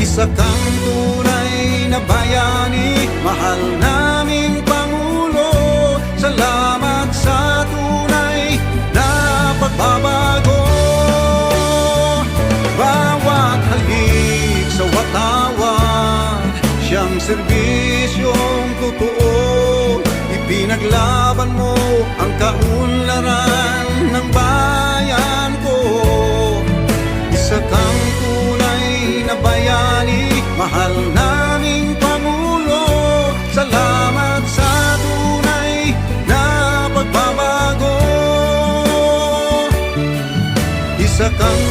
Isa kang tunay na bayani, mahal naming Pangulo. Salamat sa tunay na pagbabago. Bawat halik sa watawat, siyang serbisyong totoo. Ipinaglaban mo ang kaunlaran ng bayan ko. Isa kang tunay na bayani, mahal naming Pangulo. Salamat sa tunay na pagbabago. Isa kang